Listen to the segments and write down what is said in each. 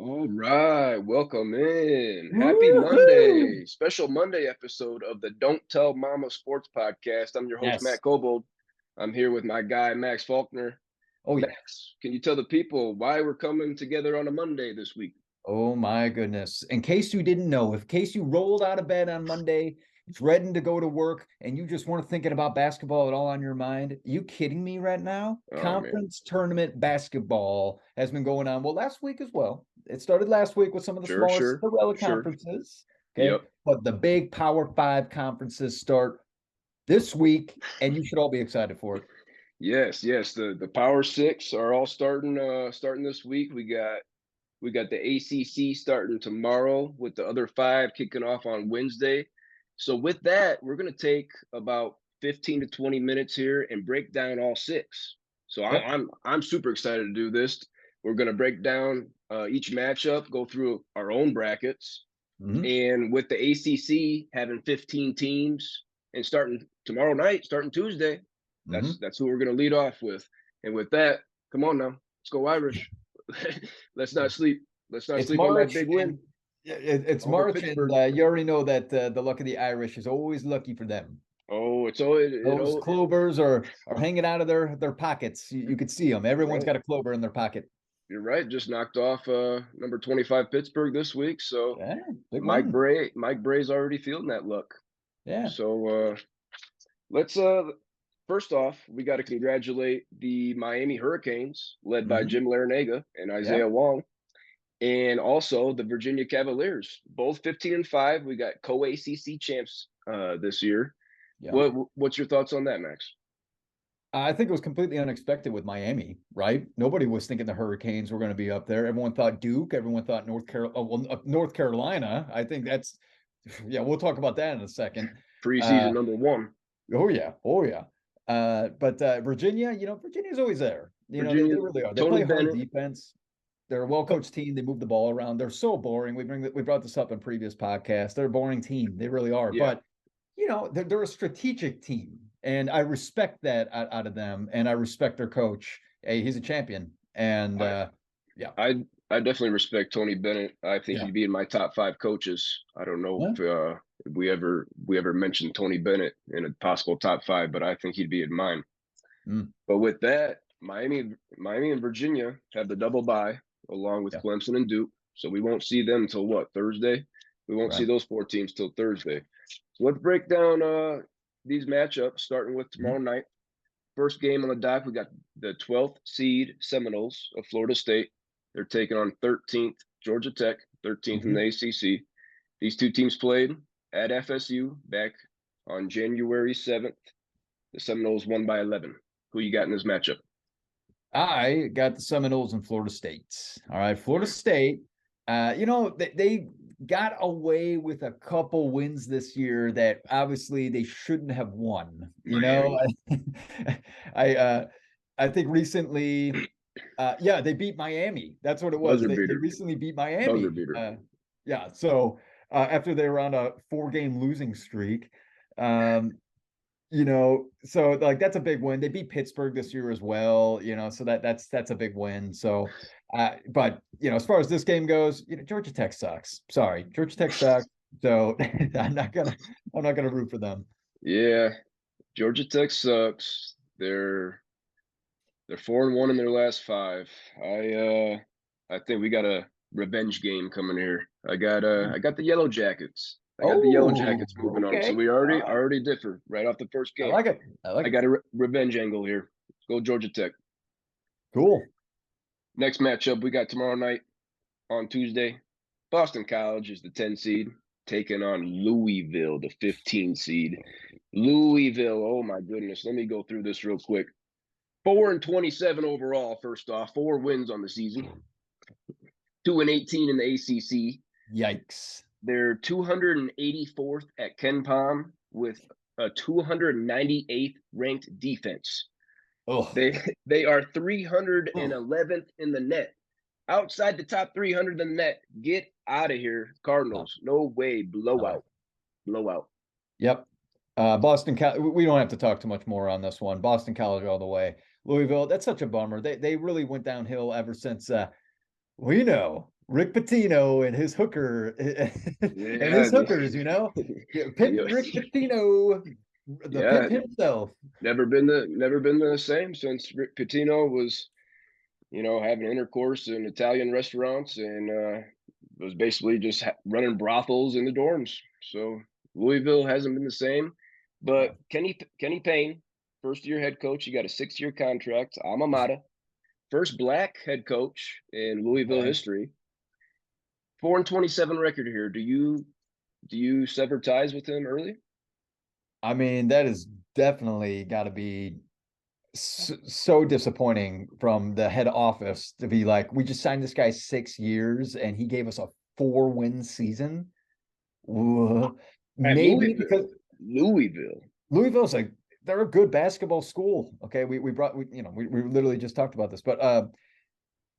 All right, welcome in. Happy Woohoo! Monday, special Monday episode of the Don't Tell Mama Sports Podcast. I'm your host, Yes. Matt Cobold. I'm here with my guy, Max Faulkner. Oh yeah. Max, can you tell the people why we're coming together on a Monday this week? Oh my goodness. In case you didn't know, in case you rolled out of bed on Monday, dreading to go to work, and you just weren't thinking about basketball at all on your mind, you kidding me right now? Oh, man. Conference tournament basketball has been going on. Well, last week as well. It started last week with some of the Sure, smaller sure, Cinderella sure. conferences. Okay. Yep. But the big Power Five conferences start this week, and you should all be excited for it. Yes, yes. The Power Six are all starting this week. We got the ACC starting tomorrow with the other five kicking off on Wednesday. So with that, we're going to take about 15 to 20 minutes here and break down all six. So I, Yep. I'm super excited to do this. We're going to break down each matchup, go through our own brackets, Mhm. and with the ACC having 15 teams and starting tomorrow night, starting Tuesday, Mhm. that's who we're going to lead off with. And with that, come on now, let's go Irish. Let's not sleep. Let's not It's sleep on that March big and win it's over March, and Pittsburgh. you already know that the luck of the Irish is always lucky for them. Oh, it's all Those clovers are hanging out of their pockets. You could see them. you're Everyone's right. got a clover in their pocket. You're right. Just knocked off number 25 Pittsburgh this week. So Yeah, big Mike win. Bray, Mike Bray's already feeling that luck. Yeah. So let's first off, we got to congratulate the Miami Hurricanes, led by Hmm. Jim Larinaga and Yeah. Isaiah Wong, and also the Virginia Cavaliers, both 15-5. We got co-ACC champs this year. Yeah. What's your thoughts on that, Max? I think it was completely unexpected with Miami, right? Nobody was thinking the Hurricanes were going to be up there. Everyone thought Duke. Everyone thought North Carolina. Oh, well, North Carolina. I think that's, yeah, we'll talk about that in a second. Preseason Uh, number one. Oh yeah, oh yeah. But Virginia, Virginia's always there. They Virginia, really are. They Tony play hard Bennett. defense. They're a well-coached team. They move the ball around. They're so boring. We brought this up in previous podcasts. They're a boring team. They really are. Yeah, But they're a strategic team, and I respect that out of them. And I respect their coach. Hey, he's a champion. And I yeah, I I definitely respect Tony Bennett. I think yeah, he'd be in my top five coaches. I don't know yeah. if we ever mentioned Tony Bennett in a possible top five, but I think he'd be in mine. Mm, But with that, Miami and Virginia have the double bye along with yeah, Clemson and Duke. So we won't see them until what, Thursday? We won't see right. those four teams till Thursday. So let's break down these matchups, starting with tomorrow Mm, night. First game on the dock, we got the 12th seed Seminoles of Florida State. They're taking on 13th Georgia Tech, 13th in the mhm. ACC. These two teams played at FSU back on January 7th. The Seminoles won by 11. Who you got in this matchup? I got the Seminoles in Florida State. All right, Florida State. They got away with a couple wins this year that obviously they shouldn't have won. Miami. I uh, I think recently, yeah, they beat Miami. That's what it was. Buzzer They beater. recently beat Buzzer Miami. beater. Yeah, so after they were on a 4-game losing streak, um, so like that's a big win. They beat Pittsburgh this year as well, so that's a big win. So but as far as this game goes, Georgia Tech sucks. Sorry, Georgia Tech sucks. So I'm not gonna root for them. Yeah, Georgia Tech sucks. They're 4-1 in their last five. I think we got a revenge game coming here. I got the Yellow Jackets. I got the Yellow Oh, Jackets moving on. So okay. we All already right. already differ right off the first I game. like it. I like I it. got a revenge angle here. Go Georgia Tech. Cool. Next matchup we got tomorrow night on Tuesday. Boston College is the 10 seed taking on Louisville, the 15 seed. Louisville, oh my goodness. Let me go through this real quick. 4-27 overall, first off, 4 wins on the season, 2-18 in the ACC. Yikes. They're 284th at Ken Palm with a 298th ranked defense. Oh. They are 311th in the net. Outside the top 300 in the net. Get out of here, No, Cardinals. No way. no way. Blowout. Blowout. Yep. Boston College. We don't have to talk too much more on this one. Boston College all the way. Louisville. That's such a bummer. They really went downhill ever since. We know Rick Pitino and his hooker and his Yeah, hookers, Yeah, Pit yeah, Rick Pitino, the yeah. pimp himself. Never been the same since Rick Pitino was, having intercourse in Italian restaurants and was basically just running brothels in the dorms. So Louisville hasn't been the same. But Yeah. Kenny Payne, first year head coach, he got a 6-year contract, alma mater, first black head coach in Louisville Okay. history. 4-27 record here. Do you sever ties with him early? I mean, that is definitely got to be so disappointing from the head office to be like, we just signed this guy 6 years and he gave us a 4-win season. At Maybe Louisville. because Louisville. Louisville's like they're a good basketball school. Okay, we literally just talked about this, but I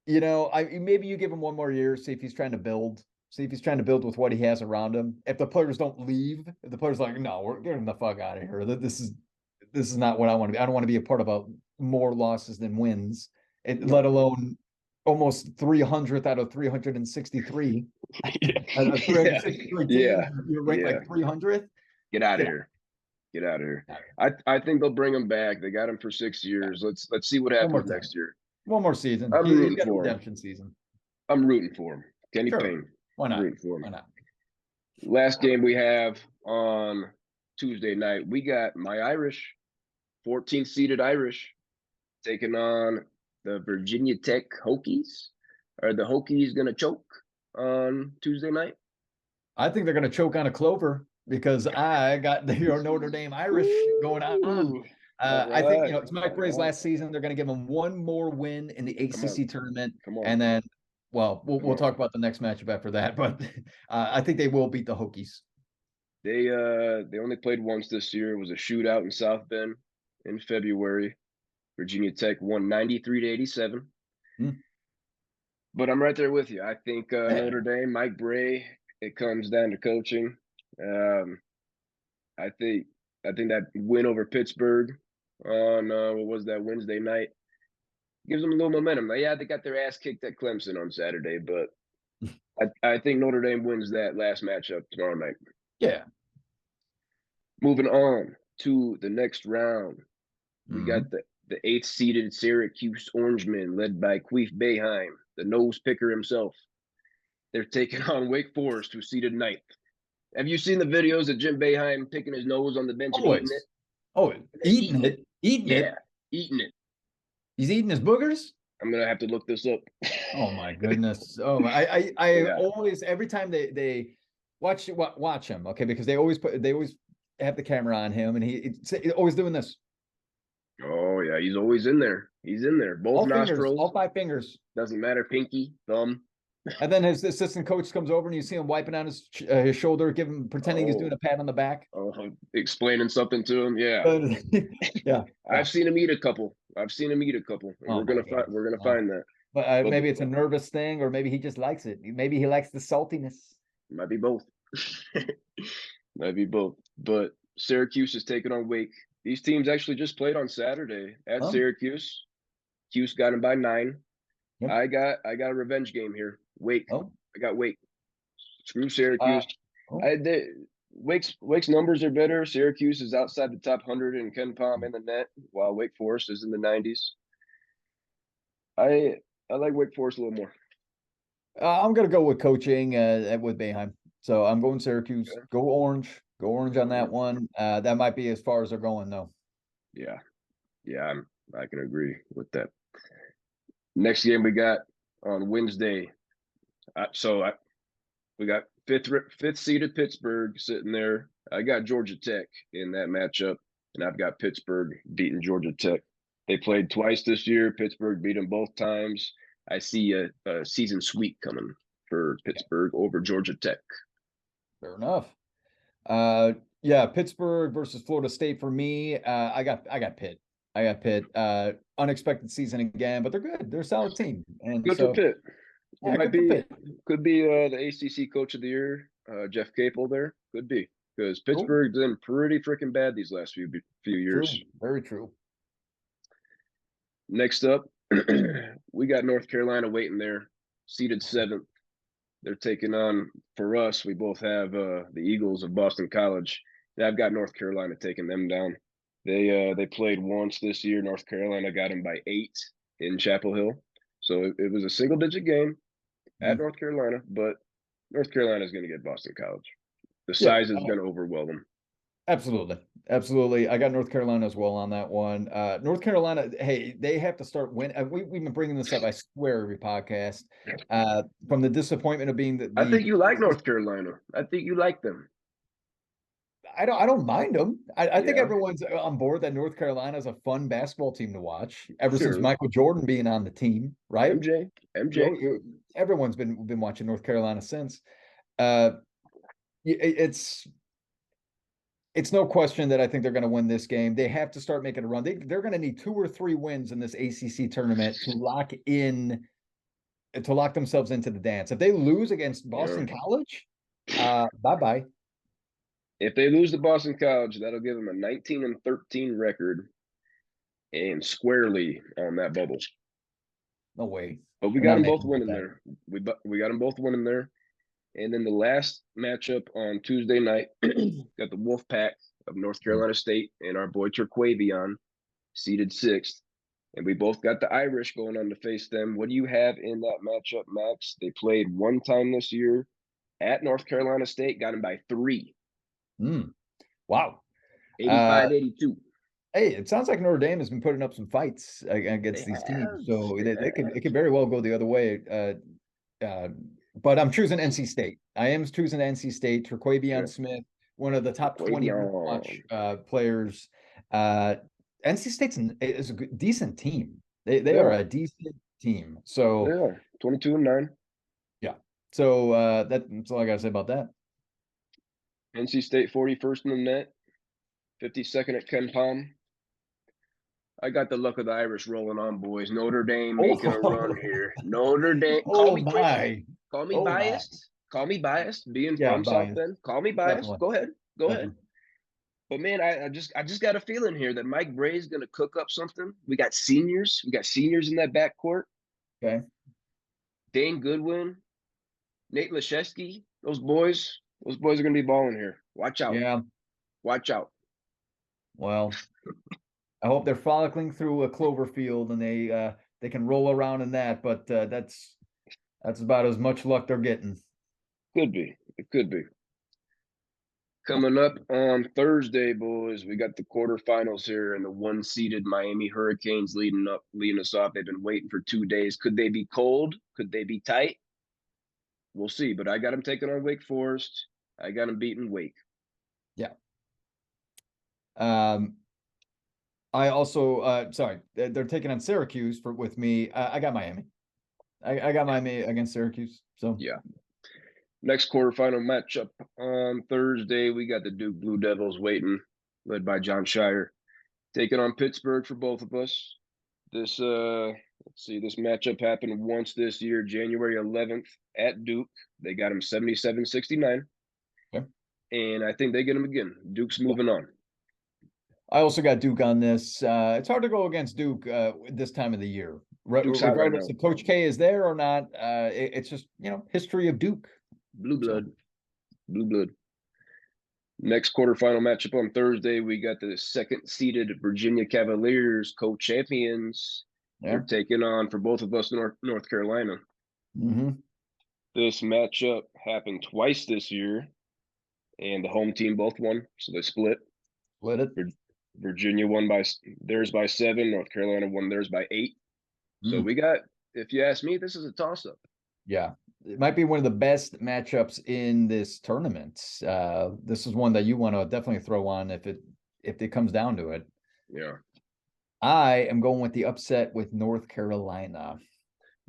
maybe you give him one more year, see if he's trying to build, see if he's trying to build with what he has around him. If the players don't leave, if the players are like, no, we're getting the fuck out of here. This is not what I want to be. I don't want to be a part of a more losses than wins, and let No. alone almost 300th out of 363. Out of Yeah. 363 teams, Yeah. you're ranked Yeah. like 300th. Get out of Get here. Get out of here. out. I think they'll bring him back. They got him for 6 years. Let's see what One more happens time. next year. One more season. I'm He's rooting got a for him. redemption season. I'm rooting for him. Kenny Sure. Payne. Why I'm not? rooting for him. Why not? Last game we have on Tuesday night, we got my Irish, 14th seeded Irish, taking on the Virginia Tech Hokies. Are the Hokies gonna choke on Tuesday night? I think they're going to choke on a clover because I got the Notre Dame Irish going on. Ooh, all I think right, it's Mike all Bray's right. last season. They're going to give him one more win in the Come on, ACC tournament, come on, and then, well, come we'll on. talk about the next matchup after that. But I think they will beat the Hokies. They only played once this year. It was a shootout in South Bend in February. Virginia Tech won 93-87. Hmm. But I'm right there with you. I think Yeah, Notre Dame, Mike Bray, it comes down to coaching. Um, I think that win over Pittsburgh on what was that, Wednesday night, gives them a little momentum. Like, yeah, they got their ass kicked at Clemson on Saturday, but I think Notre Dame wins that last matchup tomorrow night. yeah. Moving on to the next round, we Mhm. got the 8th seeded Syracuse Orangemen, led by Queef Bayheim, the nose picker himself. They're taking on Wake Forest, who seeded 9th. Have you seen the videos of Jim Boeheim picking his nose on the bench and eating it? Always. Oh, eating Eating it. it, eating Yeah, it. eating it. He's eating his boogers. I'm gonna have to look this up. Oh my goodness. Oh, I Yeah. always every time they watch him, okay, because they always have the camera on him, and he's always doing this. Oh yeah, he's always in there. He's in there. Both All fingers, nostrils. all 5 fingers. Doesn't matter. Pinky, thumb. And then his assistant coach comes over and you see him wiping on his shoulder, pretending he's doing Oh, a pat on the back. oh, explaining something to him. Yeah, Yeah, yeah. I've seen him eat a couple. I've seen him eat a couple, and Oh we're my gonna God. find we're gonna Oh. find that. But But maybe it's a nervous thing, or maybe he just likes it. Maybe he likes the saltiness. might be both. Might be both. But Syracuse is taking on Wake. These teams actually just played on Saturday at Oh, Syracuse. Cuse got him by 9. yep. I got a revenge game here. Wake. Oh, I got Wake. Screw uh, Syracuse. oh. Wake's numbers are better. Syracuse is outside the top 100 in Ken Palm in the net, while Wake Forest is in the 90s. I like Wake Forest a little more. I'm gonna go with coaching with Boeheim. So I'm going Syracuse. Okay. Go orange. Go orange on that Right. one. That might be as far as they're going though. Yeah, yeah, I can agree with that. Next game we got on Wednesday. We got fifth seeded Pittsburgh sitting there. I got Georgia Tech in that matchup, and I've got Pittsburgh beating Georgia Tech. They played twice this year. Pittsburgh beat them both times. I see a season sweep coming for Pittsburgh over Georgia Tech. Fair enough. Yeah, Pittsburgh versus Florida State for me. I got Pitt. I got Pitt. Unexpected season again, but they're good. They're a solid team. And Good for so Pitt. It yeah, might good for be Pitt. could be the ACC Coach of the Year, Jeff Capel. There could be because Cool. Pittsburgh's been pretty freaking bad these last few years. True. Very true. Next up, we got North Carolina waiting there, seeded 7th. They're taking on, for us, we both have the Eagles of Boston College. I've got North Carolina taking them down. They played once this year. North Carolina got them by 8 in Chapel Hill. So it was a single digit game at Mm. North Carolina, but North Carolina is going to get Boston College. The Yeah, size is going to overwhelm them. absolutely. Absolutely. I got North Carolina as well on that one. North Carolina, hey, they have to start winning. We've been bringing this up, I swear, every podcast. From the disappointment of being I the think you like North Carolina. I think you like them. I don't mind them. I think Yeah, everyone's on board that North Carolina is a fun basketball team to watch ever since sure. Michael Jordan being on the team, right? MJ. Everyone's been watching North Carolina since. Uh, it's no question that I think they're going to win this game. They have to start making a run. They're going to need 2 or 3 wins in this ACC tournament to lock themselves into the dance. If they lose against Yeah. Boston College, bye bye. If they lose to Boston College, that'll give them a 19-13 record and squarely on that bubble. No way. But we They're got not them both making it winning that. there. We got them both winning there. And then the last matchup on Tuesday night, got the Wolfpack of North Carolina State and our boy Terquavion, seeded 6th. And we both got the Irish going on to face them. What do you have in that matchup, Max? They played one time this year at North Carolina State, got them by 3. Wow. 85-82. Hey, it sounds like Notre Dame has been putting up some fights against They these have. teams, so They have. it could very well go the other way. But I'm choosing NC State. I am choosing NC State. Terquavion Yeah. Smith, one of the top 20 watch Terquavion. players. Uh, NC State's is a decent team. They They are are. a decent team. They So are. 22-9. yeah. So that's all I gotta say about that. NC State 41st in the net, 52nd at Ken Palm. I got the luck of the Irish rolling on, boys. Notre Dame making a run Oh, here. Notre Dame. Call oh me crazy. my. Call me Oh my. biased. Call me biased. Being Yeah, from I'm South biased. Bend. Call me biased. Definitely. Go ahead. Go ahead. Definitely. But man, I just got a feeling here that Mike Bray's gonna cook up something. We got seniors. We got seniors in that backcourt. Okay. Dane Goodwin, Nate Lashesky. Those boys are gonna be balling here. Watch out. Yeah. Watch out. Well, I hope they're frolicking through a clover field and they can roll around in that, but that's about as much luck they're getting. Could be. It could be. Coming up on Thursday, boys, we got the quarterfinals here, and the 1-seeded Miami Hurricanes leading us off. They've been waiting for 2 days. Could they be cold? Could they be tight? We'll see. But I got them taking on Wake Forest. I got them beating Wake. Yeah. I also sorry, they're taking on Syracuse with me. I got Miami. I got Miami against Syracuse. So Yeah. Next quarterfinal matchup on Thursday, we got the Duke Blue Devils waiting, led by John Shire, taking on Pittsburgh for both of us. This let's see, this matchup happened once this year, January 11th at Duke. They got him 77-69. okay. And I think they get him again. Duke's Yeah. moving on. I also got Duke on this. It's hard to go against Duke this time of the year, Duke's hot right regardless now. if Coach K is there or not. It's just history of Duke. Blue blood. So. Blue blood. Next quarterfinal matchup on Thursday, we got the second-seeded Virginia Cavaliers, co-champions. Yeah. They're taking on, for both of us, North Carolina. Mm-hmm. This matchup happened twice this year, and the home team both won, so they split. Split it. Virginia won theirs by 7. North Carolina won theirs by 8. So we got, if you ask me, this is a toss-up. Yeah, it might be one of the best matchups in this tournament. This is one that you want to definitely throw on if it comes down to it. Yeah. I am going with the upset with North Carolina.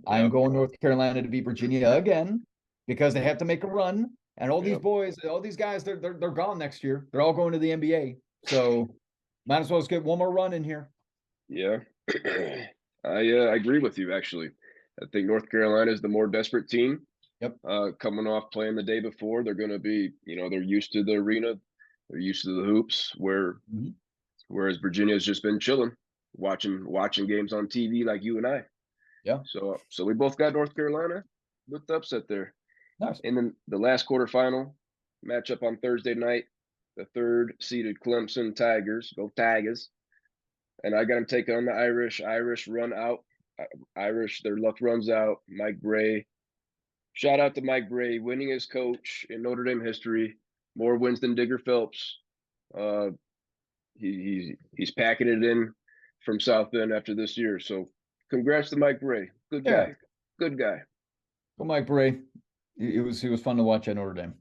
I am going North Carolina to beat Virginia again because they have to make a run. And all these boys, all these guys, they're gone next year. They're all going to the NBA. So might as well just get one more run in here. Yeah. I agree with you, actually. I think North Carolina is the more desperate team. Yep. Coming off playing the day before, they're going to be, they're used to the arena, they're used to the hoops. Whereas Virginia's just been chilling, watching games on TV like you and I. Yeah. So we both got North Carolina with the upset there. Nice. And then the last quarterfinal matchup on Thursday night, the third seeded Clemson Tigers, go Tigers. And I got them taking on the Irish. Irish run out. Irish, their luck runs out. Mike Bray. Shout out to Mike Bray, winning his coach in Notre Dame history. More wins than Digger Phelps. Uh, he's packing it in from South Bend after this year. So congrats to Mike Bray. Good Yeah. guy. Good guy. Well, Mike Bray, he was fun to watch at Notre Dame.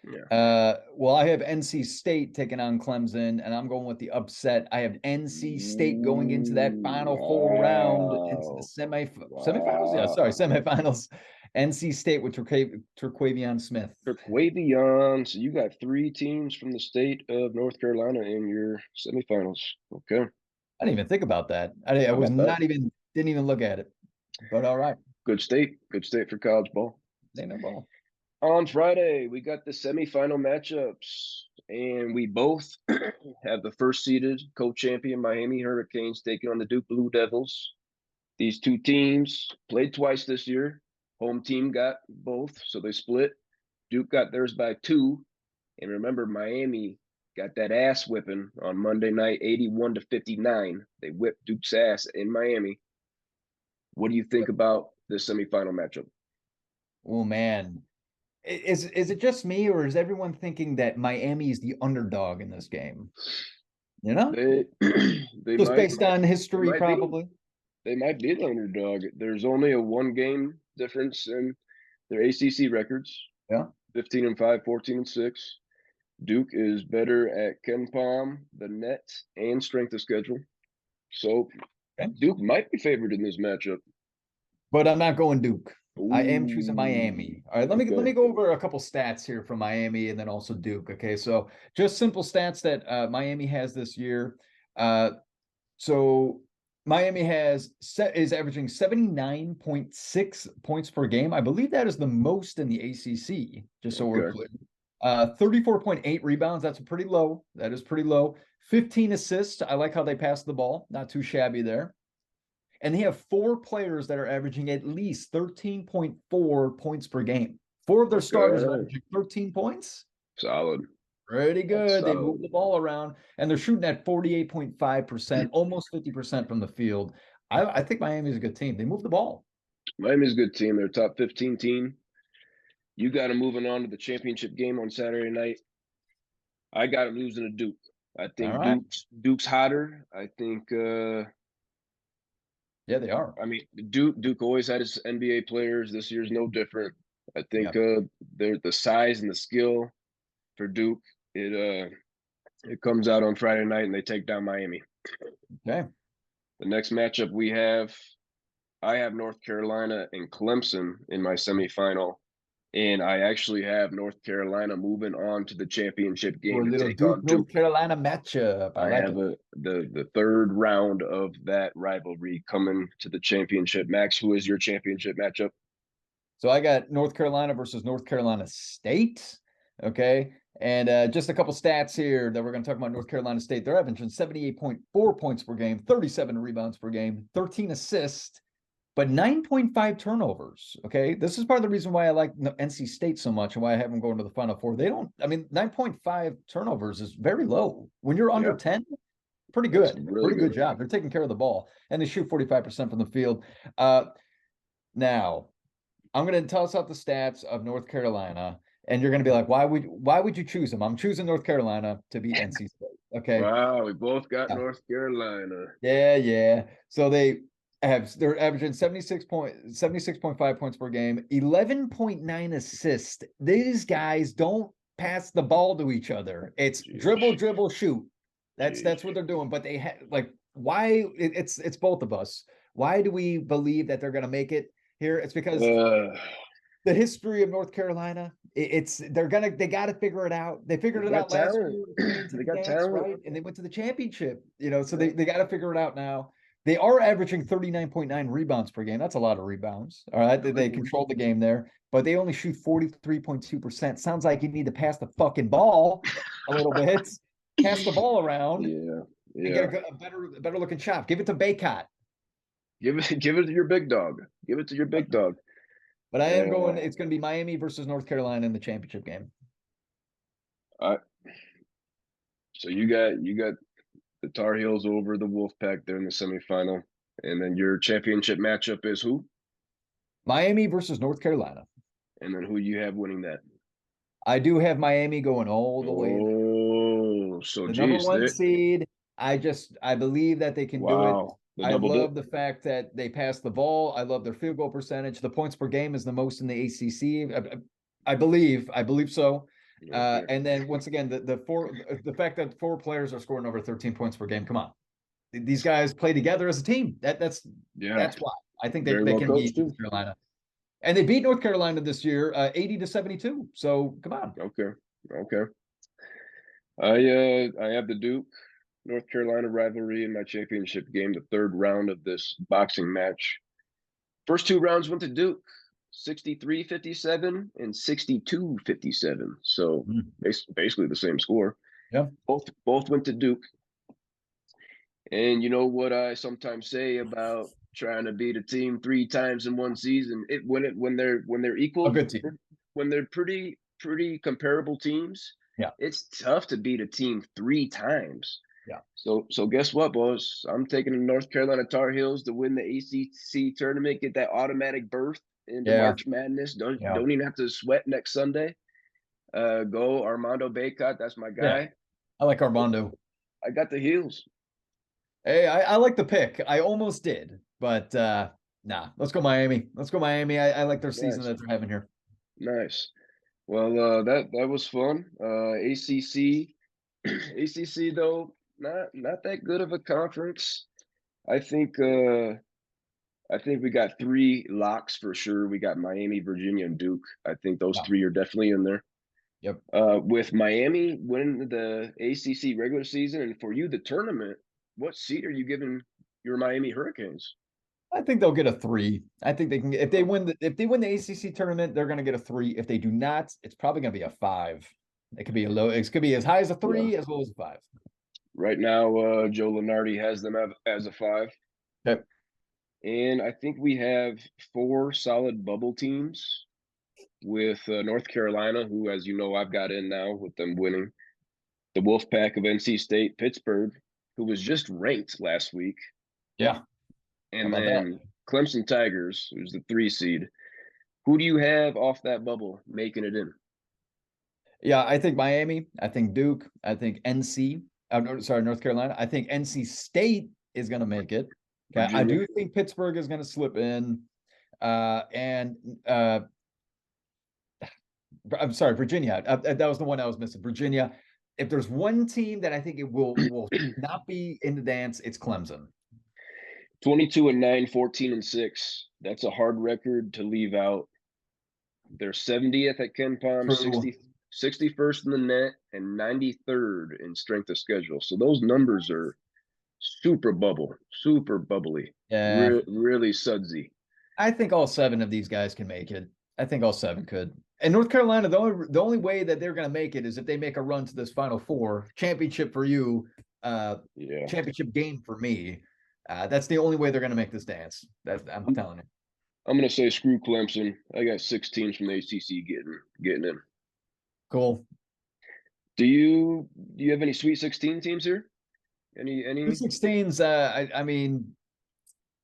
Yeah. Well, I have NC State taking on Clemson, and I'm going with the upset. I have NC State going into that Final Four round, into the semifinals. Yeah, sorry, semifinals. NC State with Terquavion Smith. Terquavion. So you got 3 teams from the state of North Carolina in your semifinals. Okay. I didn't even think about that. I was not even didn't even look at it. But all right. Good state. Good state for college ball. They know ball. On Friday, we got the semifinal matchups, and we both have the first seeded co-champion Miami Hurricanes taking on the Duke Blue Devils. These two teams played twice this year. Home team got both, so they split. Duke got theirs by 2. And remember, Miami got that ass whipping on Monday night, 81-59. They whipped Duke's ass in Miami. What do you think about this semifinal matchup? Oh, man. Is it just me, or is everyone thinking that Miami is the underdog in this game? You know? They just might, based on history, probably. They might be the underdog. There's only a 1-game difference in their ACC records. Yeah. 15-5, 14-6. Duke is better at KenPom, the net, and strength of schedule. So okay. Duke might be favored in this matchup. But I'm not going Duke. Ooh, I am choosing Miami. All right, let me go over a couple stats here from Miami and then also Duke. Okay, so just simple stats that Miami has this year. So Miami is averaging 79.6 points per game. I believe that is the most in the ACC. Just so we're clear. 34.8 rebounds. That's pretty low. That is pretty low. 15 assists. I like how they pass the ball. Not too shabby there. And they have 4 players that are averaging at least 13.4 points per game. 4 of their starters are averaging 13 points. Solid. Pretty good. They move the ball around, and they're shooting at 48.5%, almost 50% from the field. I think Miami's a good team. They move the ball. Miami's a good team. They're a top 15 team. You got them moving on to the championship game on Saturday night. I got them losing to Duke. I think Duke's hotter. I think yeah, they are. I mean, Duke always had his NBA players. This year's no different. I think they're the size and the skill for Duke. It comes out on Friday night and they take down Miami. Okay. The next matchup I have North Carolina and Clemson in my semifinal. And I actually have North Carolina moving on to the championship game to take on Duke. North Carolina matchup. I have the third round of that rivalry coming to the championship. Max, who is your championship matchup? So I got North Carolina versus North Carolina State. Okay. And just a couple stats here that we're going to talk about. North Carolina State. They're averaging 78.4 points per game, 37 rebounds per game, 13 assists, but 9.5 turnovers. Okay. This is part of the reason why I like NC State so much and why I have them going to the Final Four. 9.5 turnovers is very low. When you're under 10, pretty good. Pretty good job. They're taking care of the ball, and they shoot 45% from the field. Now, I'm going to toss out the stats of North Carolina, and you're going to be like, why would you choose them? I'm choosing North Carolina to beat NC State. Okay. Wow, we both got North Carolina. Yeah. So they're averaging 76.5 points per game, 11.9 assists. These guys don't pass the ball to each other. It's dribble, shoot. That's what they're doing. But they why it's both of us. Why do we believe that they're going to make it here? It's because the history of North Carolina. They got to figure it out. They figured it out last year. They got talent, right? And they went to the championship. So they got to figure it out now. They are averaging 39.9 rebounds per game. That's a lot of rebounds. All right. They control the game there, but they only shoot 43.2%. Sounds like you need to pass the fucking ball a little bit. Pass the ball around. Yeah. And get a better looking shot. Give it to Baycott. Give it to your big dog. Give it to your big dog. But I am going. Uh, It's going to be Miami versus North Carolina in the championship game. I, so you got the Tar Heels over the Wolfpack. They're in the semifinal, and then your championship matchup is who? Miami versus North Carolina. And then who you have winning that? I do have Miami going all the way there. Oh, so The number geez, one they seed. I believe that they can do it. wow, the I double dip. love the fact that they pass the ball. I love their field goal percentage. The points per game is the most in the ACC. I believe so. Okay, And then once again, the fact that four players are scoring over 13 points per game. Come on, these guys play together as a team. yeah, That's why I think very they well can coached beat too. North Carolina, and they beat North Carolina this year, 80-72. So come on. Okay, okay. I have the Duke North Carolina rivalry in my championship game, the third round of this boxing match. First two rounds went to Duke, 63-57 and 62-57. So Mm. basically the same score. Yeah. Both went to Duke. And you know what I sometimes say about trying to beat a team three times in one season? When they're A equal, good team. when they're pretty comparable teams, Yeah. it's tough to beat a team three times. Yeah. So guess what, boys? I'm taking the North Carolina Tar Heels to win the ACC tournament, get that automatic berth into Yeah. March Madness. Don't Yeah. don't even have to sweat next Sunday. Go Armando Baycott, that's my Yeah. guy. I like Armando. I got the Heels. Hey, I like the pick. I almost did, but nah, let's go Miami. Let's go Miami. I like their season Nice, that they're having here. nice. Well, that was fun. ACC, ACC though, not that good of a conference. I think I think we got three locks for sure. We got Miami, Virginia, and Duke. I think those Yeah. three are definitely in there. Yep. With Miami winning the ACC regular season, and for you the tournament, what seed are you giving your Miami Hurricanes? I think they'll get a 3. I think they can if they win the ACC tournament, they're going to get a 3. If they do not, it's probably going to be a 5. It could be a low. It could be as high as a Yeah. 3 as low as a 5. Right now, Joe Lenardi has them as a 5. Okay. And I think we have four solid bubble teams with North Carolina, who, as you know, I've got in now with them winning. The Wolfpack of NC State, Pittsburgh, who was just ranked last week. Yeah. How And about that? then Clemson Tigers, who's the 3 seed. Who do you have off that bubble making it in? Yeah, I think Miami. I think Duke. I think NC. Sorry, North Carolina. I think NC State is going to make it. Okay, I Virginia? do think Pittsburgh is going to slip in. And I'm sorry, Virginia. That was the one I was missing. Virginia. If there's one team that I think it will not be in the dance, it's Clemson. 22-9, 14-6. That's a hard record to leave out. They're 70th at Ken Palm, True. 61st in the net, and 93rd in strength of schedule. So those numbers are super bubbly, Yeah, really sudsy. I think all 7 of these guys can make it. I think all 7 could. And North Carolina, the only way that they're going to make it is if they make a run to this Final Four championship for you, Yeah. championship game for me. That's the only way they're going to make this dance. That I'm telling you. I'm gonna say screw Clemson. I got 6 teams from the ACC getting in. Cool. Do you have any Sweet 16 teams here? Sweet Any? 16s. I mean,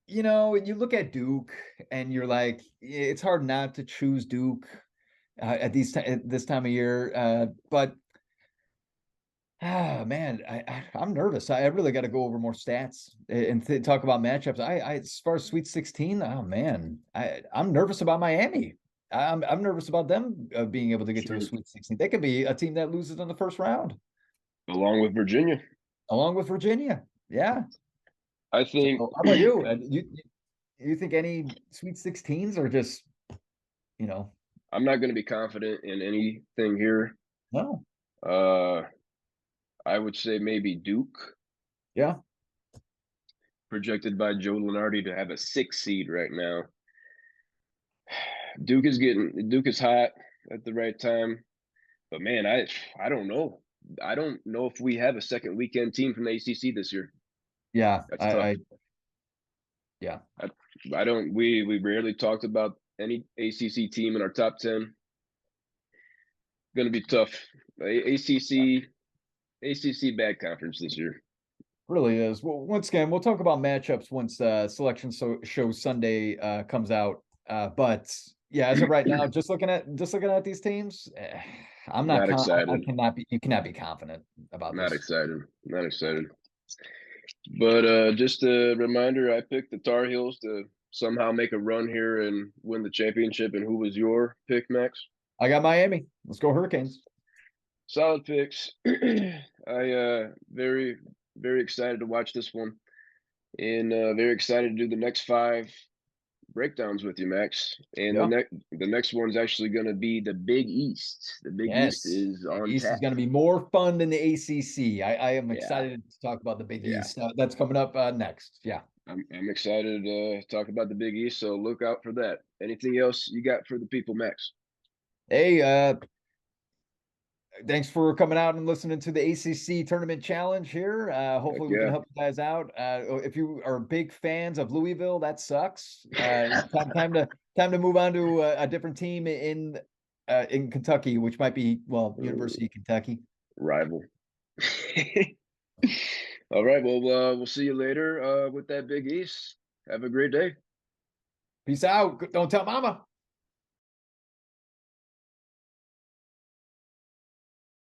you look at Duke and you're like, it's hard not to choose Duke at this time of year. But man, I'm nervous. I really got to go over more stats and talk about matchups. As far as Sweet 16, oh man, I'm nervous about Miami. I'm nervous about them being able to get to a Sure. Sweet 16. They could be a team that loses in the first round, Along with Virginia. along with Virginia. Yeah. I So think how about you? You think any Sweet 16s are just, you know, I'm not gonna be confident in anything here. no. Uh I would say maybe Duke, Yeah. projected by Joe Lenardi to have a 6 seed right now. Duke is hot at the right time. But man, I don't know. I don't know if we have a second weekend team from the ACC this year. Yeah. That's tough. I yeah. I don't. We rarely talked about any ACC team in our top 10. Going to be tough. ACC bad conference this year. Really is. Well, once again, we'll talk about matchups once selection show Sunday comes out. But yeah, as of right now, just looking at these teams, I'm not Not con I excited. cannot be you cannot be confident about Not this. excited. Not excited. But just a reminder, I picked the Tar Heels to somehow make a run here and win the championship. And who was your pick, Max? I got Miami. Let's go Hurricanes. Solid picks. I very very excited to watch this one, and very excited to do the next 5 breakdowns with you, Max. And Yeah. the next one's actually going to be the Big East. The Big East Yes. is Big on East is tap. going to be more fun than the ACC. I am Yeah, excited to talk about the Big yeah. East. That's coming up next. Yeah. I'm excited to talk about the Big East, so look out for that. Anything else you got for the people, Max? Hey, thanks for coming out and listening to the ACC Tournament Challenge here. Heck Hopefully, we can yeah. help you guys out. If you are big fans of Louisville, that sucks. Time to move on to a different team in Kentucky, which might be University of Kentucky. Rival. All right. Well, we'll see you later with that Big East. Have a great day. Peace out. Don't tell mama.